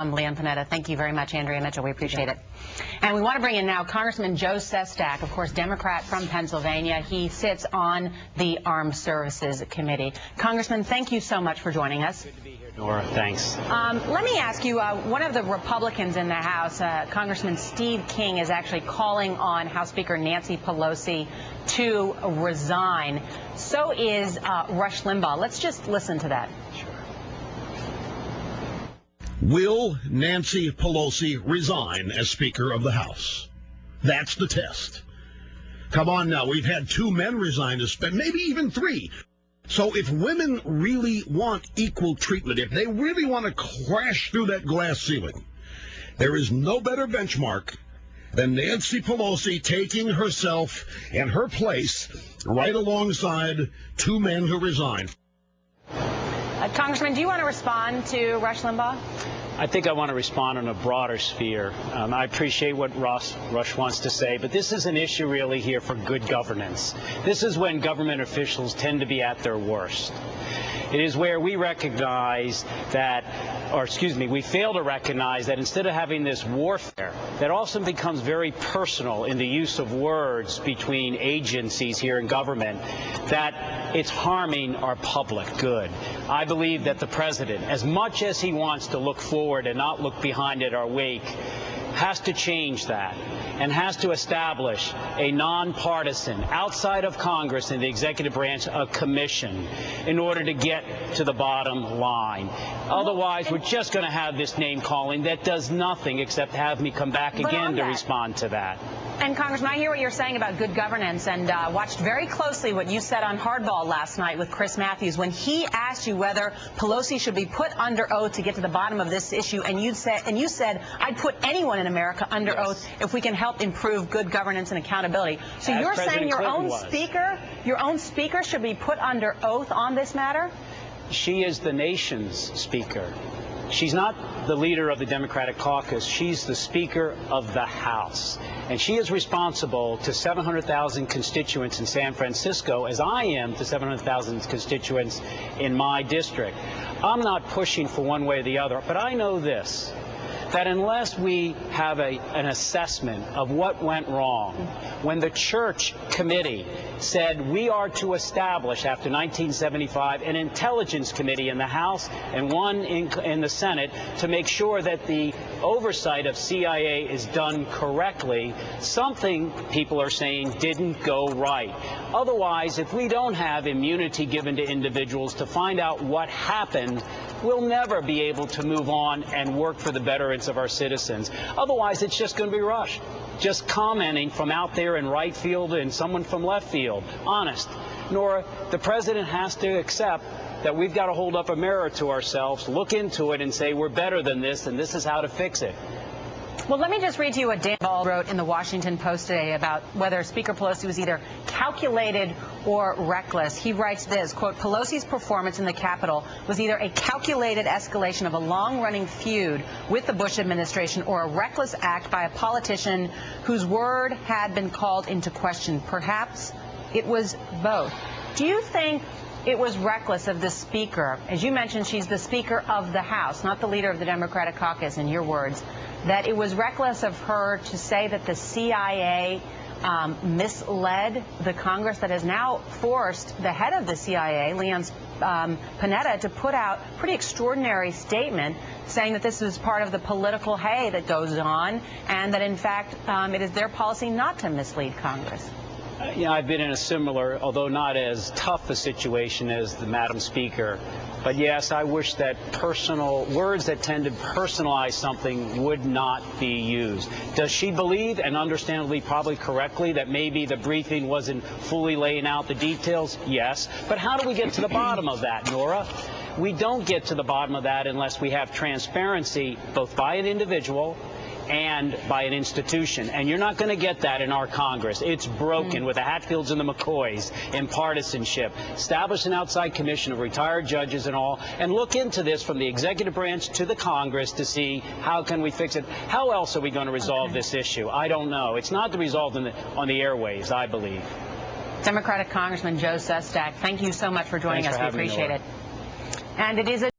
I'm Leanne Panetta. Thank you very much, Andrea Mitchell. We appreciate it. And we want to bring in now Congressman Joe Sestak, of course, Democrat from Pennsylvania. He sits on the Armed Services Committee. Congressman, thank you so much for joining us. Good to be here, Nora. Thanks. Let me ask you, one of the Republicans in the House, Congressman Steve King, is actually calling on House Speaker Nancy Pelosi to resign. So is Rush Limbaugh. Let's just listen to that. Sure. Will Nancy Pelosi resign as Speaker of the House? That's the test. Come on now, we've had 2 men resign as Speaker, maybe even 3. So if women really want equal treatment, if they really want to crash through that glass ceiling, there is no better benchmark than Nancy Pelosi taking herself and her place right alongside 2 men who resigned. Congressman, do you want to respond to Rush Limbaugh? I think I want to respond on a broader sphere. I appreciate what Rush wants to say, but this is an issue really here for good governance. This is when government officials tend to be at their worst. It is where we recognize that, we fail to recognize that instead of having this warfare that also becomes very personal in the use of words between agencies here in government, that it's harming our public good. I believe that the president, as much as he wants to look forward and not look behind at our wake, has to change that and has to establish a nonpartisan, outside of Congress and the executive branch, a commission in order to get to the bottom line. Otherwise, we're just going to have this name calling that does nothing except have me come back again to respond to that. And, Congressman, I hear what you're saying about good governance, and watched very closely what you said on Hardball last night with Chris Matthews when he asked you whether Pelosi should be put under oath to get to the bottom of this issue, and you said I'd put anyone in America under oath if we can help improve good governance and accountability. So you're saying your own speaker should be put under oath on this matter? She is the nation's speaker. She's not the leader of the Democratic caucus. She's the Speaker of the House. And she is responsible to 700,000 constituents in San Francisco, as I am to 700,000 constituents in my district. I'm not pushing for one way or the other, but I know this, that unless we have an assessment of what went wrong, when the church committee said we are to establish, after 1975, an intelligence committee in the House and one in the Senate to make sure that the oversight of CIA is done correctly, something, people are saying, didn't go right. Otherwise, if we don't have immunity given to individuals to find out what happened, we'll never be able to move on and work for the betterance of our citizens. Otherwise, it's just going to be rushed. Just commenting from out there in right field and someone from left field. Honest. Nora, the president has to accept that we've got to hold up a mirror to ourselves, look into it and say we're better than this and this is how to fix it. Well, let me just read to you what Dan Ball wrote in the Washington Post today about whether Speaker Pelosi was either calculated or reckless. He writes this, quote, Pelosi's performance in the Capitol was either a calculated escalation of a long-running feud with the Bush administration or a reckless act by a politician whose word had been called into question. Perhaps it was both. Do you think it was reckless of the Speaker, as you mentioned, she's the Speaker of the House, not the leader of the Democratic caucus, in your words, that it was reckless of her to say that the CIA misled the Congress, that has now forced the head of the CIA, Leanne Panetta, to put out a pretty extraordinary statement saying that this is part of the political hay that goes on and that, in fact, it is their policy not to mislead Congress? I've been in a similar, although not as tough a situation as the Madam Speaker. But yes, I wish that words that tend to personalize something would not be used. Does she believe, and understandably probably correctly, that maybe the briefing wasn't fully laying out the details? Yes. But how do we get to the bottom of that, Nora? We don't get to the bottom of that unless we have transparency both by an individual and by an institution. And you're not going to get that in our Congress. It's broken with the Hatfields and the McCoys in partisanship. Establish an outside commission of retired judges and all, and look into this from the executive branch to the Congress to see how can we fix it. How else are we going to resolve this issue? I don't know. It's not resolved on the airwaves, I believe. Democratic Congressman Joe Sestak, thank you so much for joining us. We appreciate it. And it is a